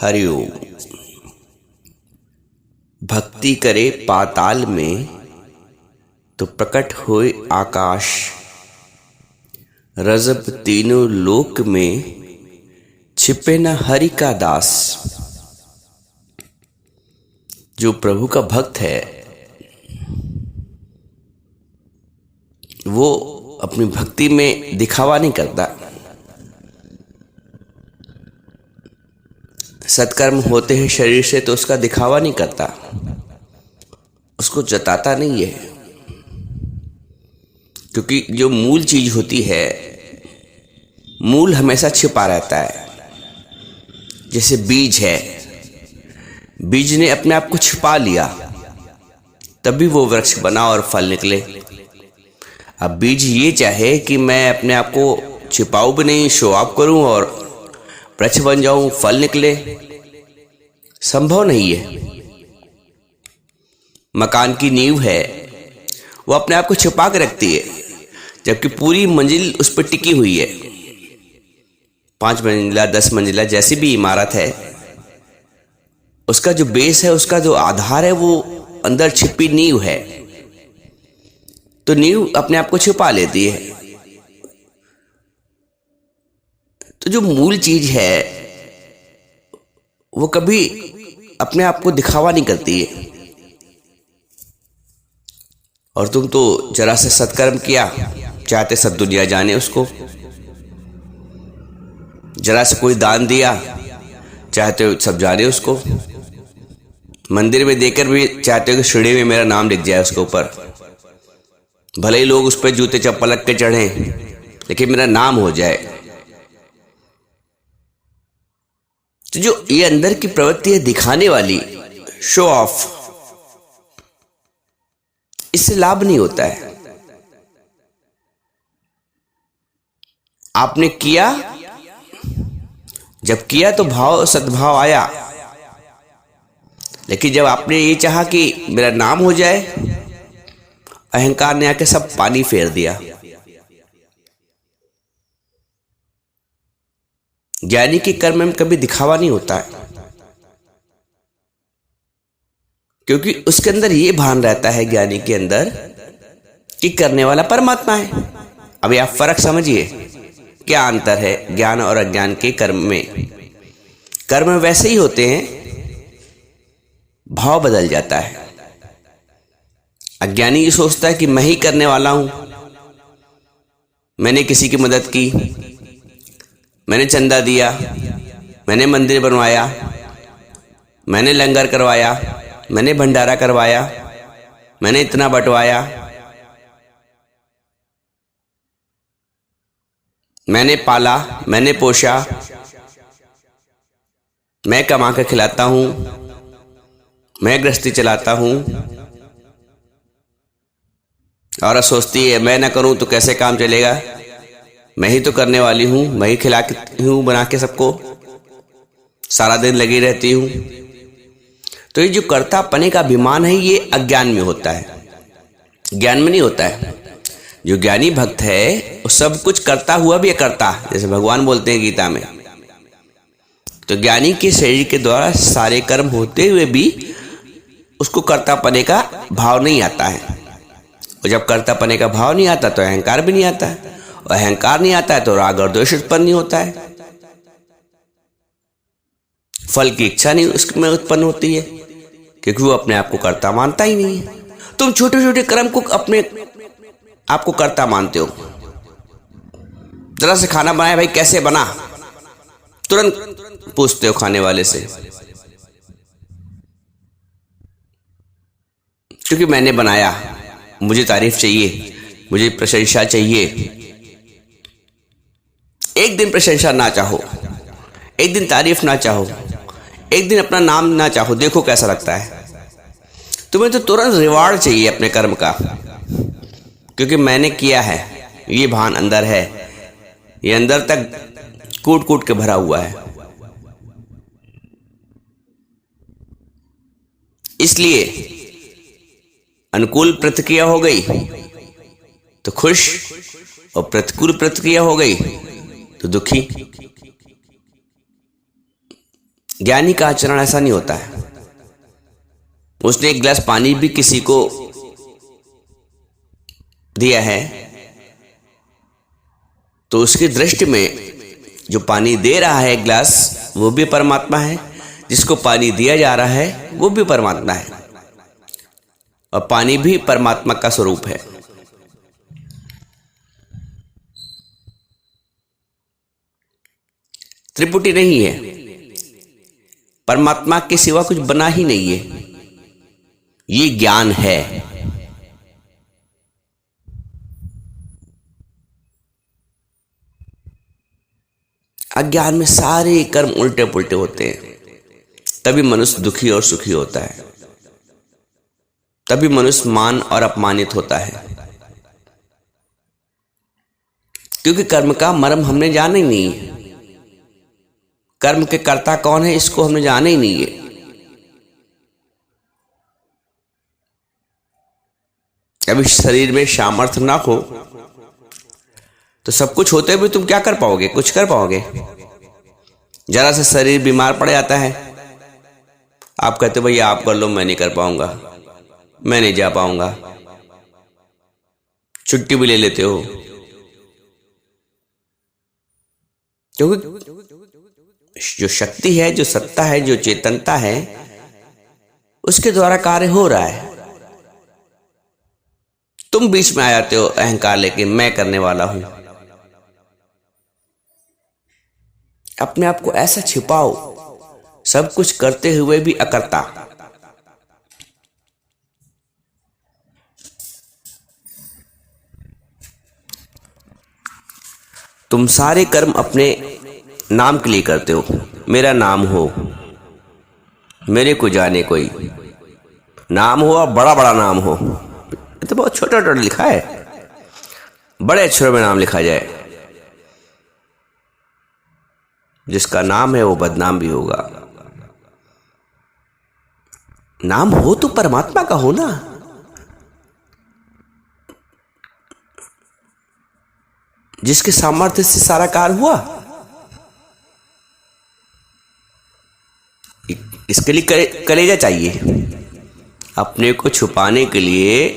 हरिओम। भक्ति करे पाताल में तो प्रकट होए आकाश। रजब तीनों लोक में छिपे न हरि का दास। जो प्रभु का भक्त है वो अपनी भक्ति में दिखावा नहीं करता। सत्कर्म होते हैं शरीर से तो उसका दिखावा नहीं करता, उसको जताता नहीं है। क्योंकि जो मूल चीज होती है, मूल हमेशा छिपा रहता है। जैसे बीज है, बीज ने अपने आप को छिपा लिया तभी वो वृक्ष बना और फल निकले। अब बीज ये चाहे कि मैं अपने आप को छिपाऊं भी नहीं, शो ऑफ करूं और वृक्ष बन जाऊं, फल निकले, संभव नहीं है। मकान की नींव है, वो अपने आप को छिपा के रखती है जबकि पूरी मंजिल उस पर टिकी हुई है। 5 मंजिला 10 मंजिला जैसी भी इमारत है, उसका जो बेस है, उसका जो आधार है, वो अंदर छिपी नींव है। तो नींव अपने आप को छिपा लेती है। तो जो मूल चीज है वो कभी अपने आप को दिखावा नहीं करती है। और तुम तो जरा से सत्कर्म किया, चाहते सब दुनिया जाने उसको। जरा से कोई दान दिया, चाहते हो सब जाने उसको। मंदिर में देकर भी चाहते हो कि सीढ़ी में मेरा नाम लिख जाए उसके ऊपर। भले ही लोग उस पर जूते चप्पल रख के चढ़े, लेकिन मेरा नाम हो जाए। तो जो ये अंदर की प्रवृत्ति है दिखाने वाली, शो ऑफ, इससे लाभ नहीं होता है। आपने किया, जब किया तो भाव सद्भाव आया, लेकिन जब आपने ये चाहा कि मेरा नाम हो जाए, अहंकार ने आके सब पानी फेर दिया। ज्ञानी के कर्म में कभी दिखावा नहीं होता है, क्योंकि उसके अंदर ये भान रहता है, ज्ञानी के अंदर, कि करने वाला परमात्मा है। अभी आप फर्क समझिए, क्या अंतर है ज्ञान और अज्ञान के कर्म में। कर्म वैसे ही होते हैं, भाव बदल जाता है। अज्ञानी ये सोचता है कि मैं ही करने वाला हूं, मैंने किसी की मदद की, मैंने चंदा दिया, मैंने मंदिर बनवाया, मैंने लंगर करवाया, मैंने भंडारा करवाया, मैंने इतना बंटवाया, मैंने पाला, मैंने पोषा, मैं कमा कर खिलाता हूं, मैं गृहस्थी चलाता हूं। और सोचती है मैं ना करूं तो कैसे काम चलेगा, मैं ही तो करने वाली हूं, मैं ही खिलाती हूं बना के सबको, सारा दिन लगी रहती हूं। तो ये जो कर्तापने का अभिमान है, ये अज्ञान में होता है, ज्ञान में नहीं होता है। जो ज्ञानी भक्त है वो सब कुछ करता हुआ भी अकर्ता, जैसे भगवान बोलते हैं गीता में। तो ज्ञानी के शरीर के द्वारा सारे कर्म होते हुए भी उसको कर्तापने का भाव नहीं आता है। और जब कर्तापने का भाव नहीं आता तो अहंकार भी नहीं आता है, और अहंकार नहीं आता है तो राग और द्वेष उत्पन्न नहीं होता है। फल की इच्छा नहीं उसमें उत्पन्न होती है, क्योंकि वो अपने आप को कर्ता मानता ही नहीं है। तुम छोटे छोटे कर्म को अपने आपको कर्ता मानते हो। जरा से खाना बनाया, भाई कैसे बना, तुरंत पूछते हो खाने वाले से, क्योंकि मैंने बनाया, मुझे तारीफ चाहिए, मुझे प्रशंसा चाहिए। एक दिन प्रशंसा ना चाहो, एक दिन तारीफ ना चाहो, एक दिन अपना नाम ना चाहो, देखो कैसा लगता है। तुम्हें तो तुरंत रिवार्ड चाहिए अपने कर्म का, क्योंकि मैंने किया है, ये भान अंदर है, ये अंदर तक कूट कूट के भरा हुआ है। इसलिए अनुकूल प्रतिक्रिया हो गई तो खुश, और प्रतिकूल प्रतिक्रिया हो गई तो दुखी। ज्ञानी का आचरण ऐसा नहीं होता है। उसने एक गिलास पानी भी किसी को दिया है तो उसकी दृष्टि में जो पानी दे रहा है एक गिलास वो भी परमात्मा है, जिसको पानी दिया जा रहा है वो भी परमात्मा है, और पानी भी परमात्मा का स्वरूप है। त्रिपुटी नहीं है, परमात्मा के सिवा कुछ बना ही नहीं है, ये ज्ञान है। अज्ञान में सारे कर्म उल्टे पुल्टे होते हैं, तभी मनुष्य दुखी और सुखी होता है, तभी मनुष्य मान और अपमानित होता है, क्योंकि कर्म का मर्म हमने जाना ही नहीं है। कर्म के कर्ता कौन है इसको हमने जाना ही नहीं है। अभी शरीर में सामर्थ्य ना हो तो सब कुछ होते हुए तुम क्या कर पाओगे? कुछ कर पाओगे? जरा से शरीर बीमार पड़ जाता है, आप कहते हो भैया आप कर लो, मैं नहीं कर पाऊंगा, मैं नहीं जा पाऊंगा, छुट्टी भी ले लेते हो, क्योंकि जो शक्ति है, जो सत्ता है, जो चेतनता है, उसके द्वारा कार्य हो रहा है। तुम बीच में आ जाते हो अहंकार लेके, मैं करने वाला हूं। अपने आप को ऐसा छिपाओ, सब कुछ करते हुए भी अकर्ता। तुम सारे कर्म अपने नाम के लिए करते हो, मेरा नाम हो, मेरे को जाने कोई, नाम हो और बड़ा बड़ा नाम हो। ये तो बहुत छोटा छोटा लिखा है, बड़े अक्षरों में नाम लिखा जाए। जिसका नाम है वो बदनाम भी होगा। नाम हो तो परमात्मा का हो ना। जिसके सामर्थ्य से सारा कार्य हुआ, इसके लिए कलेजा चाहिए। अपने को छुपाने के लिए,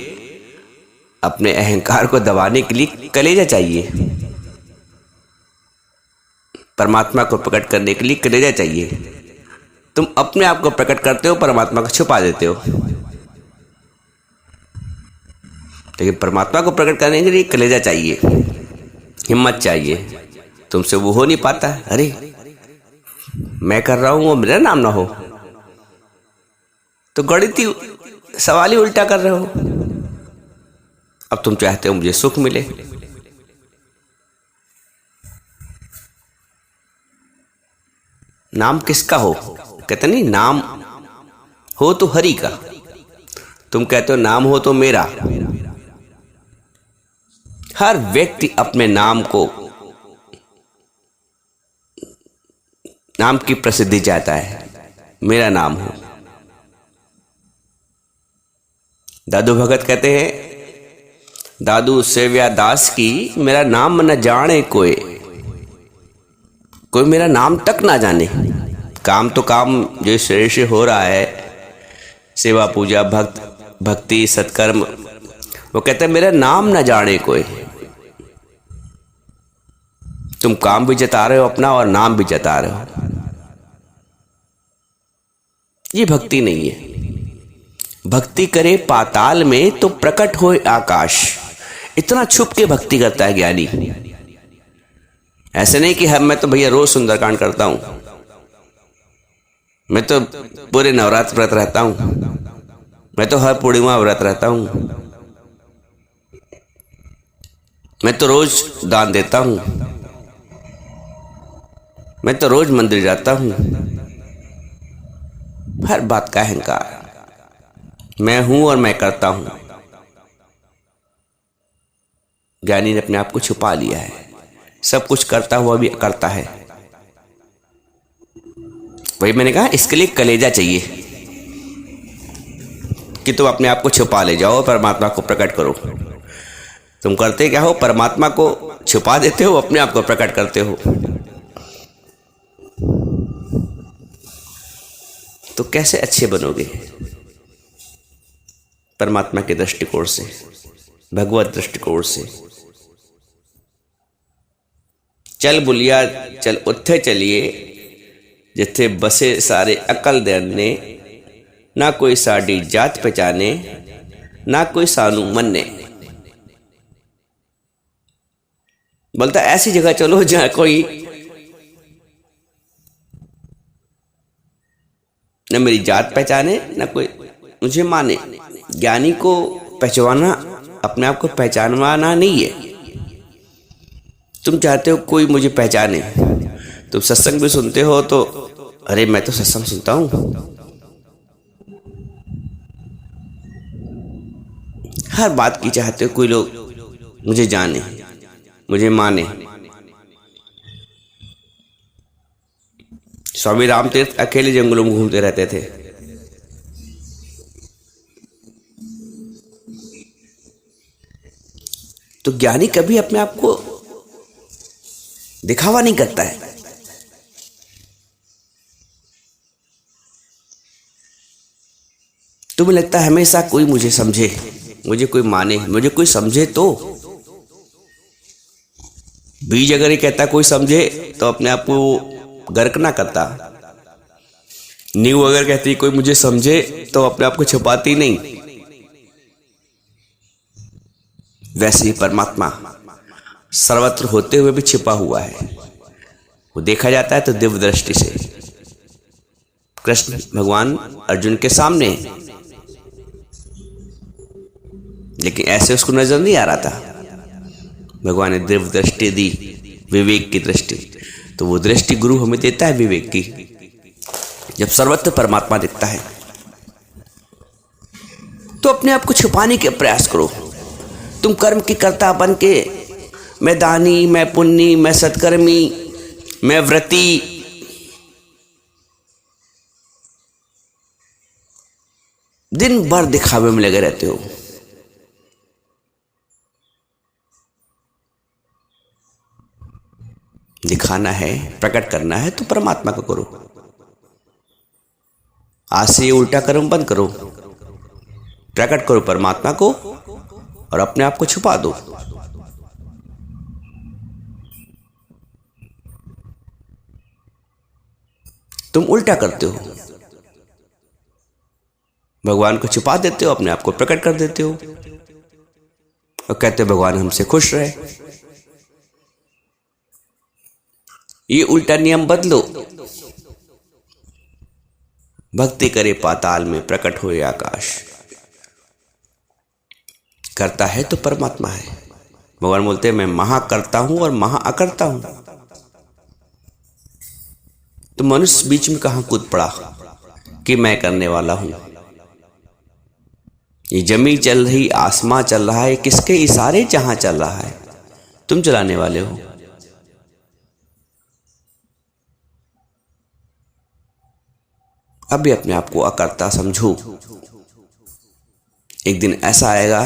अपने अहंकार को दबाने के लिए कलेजा चाहिए। परमात्मा को प्रकट करने के लिए कलेजा चाहिए। तुम अपने आप को प्रकट करते हो, परमात्मा को छुपा देते हो। लेकिन परमात्मा को प्रकट करने के लिए कलेजा चाहिए, हिम्मत चाहिए। तुमसे वो हो नहीं पाता। अरे मैं कर रहा हूं, वो मेरा नाम ना हो, तो गणितीय सवाल ही उल्टा कर रहे हो। अब तुम चाहते हो मुझे सुख मिले। नाम किसका हो? कहते नहीं, नाम हो तो हरि का। तुम कहते हो नाम हो तो मेरा। हर व्यक्ति अपने नाम को, नाम की प्रसिद्धि चाहता है, मेरा नाम हो। दादू भगत कहते हैं, दादू सेव्या दास की, मेरा नाम न जाने कोई, कोई मेरा नाम तक ना जाने। काम तो काम जो शरीर से हो रहा है, सेवा पूजा भक्ति सत्कर्म, वो कहते हैं मेरा नाम ना जाने कोई। तुम काम भी जता रहे हो अपना और नाम भी जता रहे हो। ये भक्ति नहीं है। भक्ति करे पाताल में तो प्रकट होए आकाश। इतना छुप के भक्ति करता है ज्ञानी। ऐसे नहीं कि मैं तो भैया रोज सुंदरकांड करता हूं, मैं तो पूरे नवरात्र व्रत रहता हूं, मैं तो हर पूर्णिमा व्रत रहता हूं, मैं तो रोज दान देता हूं, मैं तो रोज मंदिर जाता हूं। हर बात का अहंकार, मैं हूं और मैं करता हूं। ज्ञानी ने अपने आप को छुपा लिया है, सब कुछ करता हुआ भी करता है। वही मैंने कहा, इसके लिए कलेजा चाहिए कि तुम अपने आप को छुपा ले जाओ, परमात्मा को प्रकट करो। तुम करते क्या हो? परमात्मा को छुपा देते हो, अपने आप को प्रकट करते हो। तो कैसे अच्छे बनोगे परमात्मा के दृष्टिकोण से, भगवत दृष्टिकोण से। चल बुलिया चल उत्थे चलिए, जिथे बसे सारे अकल दे अन्ने, ना कोई साड़ी जात पहचाने, ना कोई सानू मन्ने। बोलता ऐसी जगह चलो जहां कोई न मेरी जात पहचाने, न कोई मुझे माने। ज्ञानी को पहचानना, अपने आप को पहचानवाना नहीं है। तुम चाहते हो कोई मुझे पहचाने, तुम सत्संग भी सुनते हो तो अरे मैं तो सत्संग सुनता हूं, हर बात की चाहते हो कोई लोग मुझे जाने, मुझे माने। स्वामी रामतीर्थ अकेले जंगलों में घूमते रहते थे। तो ज्ञानी कभी अपने आप को दिखावा नहीं करता है। तुम्हें लगता है हमेशा कोई मुझे समझे, मुझे कोई माने, मुझे कोई समझे। तो बीज अगर ये कहता कोई समझे तो अपने आप को गर्क ना करता। नींव अगर कहती कोई मुझे समझे तो अपने आप को छुपाती नहीं। वैसे ही परमात्मा सर्वत्र होते हुए भी छिपा हुआ है। वो देखा जाता है तो दिव्य दृष्टि से। कृष्ण भगवान अर्जुन के सामने, लेकिन ऐसे उसको नजर नहीं आ रहा था। भगवान ने दिव्य दृष्टि दी, विवेक की दृष्टि। तो वो दृष्टि गुरु हमें देता है विवेक की। जब सर्वत्र परमात्मा दिखता है तो अपने आप को छुपाने के प्रयास करो। तुम कर्म की कर्ता बन के मैं दानी, मैं पुण्य, मैं सत्कर्मी, मैं व्रती, दिन भर दिखावे में लगे रहते हो। दिखाना है, प्रकट करना है तो परमात्मा को करो। आज से ये उल्टा कर्म बंद करो, प्रकट करो परमात्मा को और अपने आप को छुपा दो। तुम उल्टा करते हो, भगवान को छुपा देते हो, अपने आप को प्रकट कर देते हो और कहते हो भगवान हमसे खुश रहे। ये उल्टा नियम बदलो। भक्ति करे पाताल में, प्रकट होए आकाश। करता है तो परमात्मा है। भगवान बोलते हैं मैं महा करता हूं और महा अकर्ता हूं। तो मनुष्य बीच में कहां कूद पड़ा कि मैं करने वाला हूं। ये जमीन चल रही, आसमां चल रहा है, किसके इशारे जहां चल रहा है? तुम चलाने वाले हो। अभी अपने आप को अकर्ता समझो। एक दिन ऐसा आएगा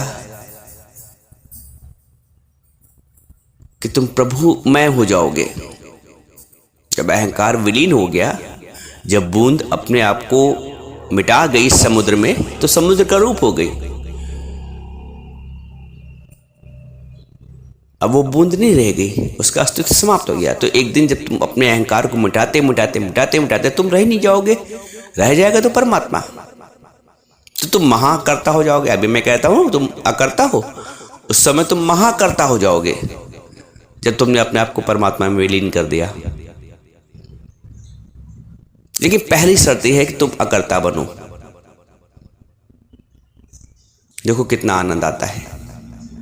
कि तुम प्रभु मैं हो जाओगे। जब अहंकार विलीन हो गया, जब बूंद अपने आप को मिटा गई समुद्र में, तो समुद्र का रूप हो गई। अब वो बूंद नहीं रह गई, उसका अस्तित्व समाप्त हो गया। तो एक दिन जब तुम अपने अहंकार को मिटाते मिटाते मिटाते मिटाते तुम रह नहीं जाओगे, रह जाएगा तो परमात्मा। तो तुम महाकर्ता हो जाओगे। अभी मैं कहता हूं तुम अकर्ता हो, उस समय तुम महाकर्ता हो जाओगे जब तुमने अपने आप को परमात्मा में विलीन कर दिया। लेकिन पहली शर्त यह है कि तुम अकर्ता बनो। देखो कितना आनंद आता है।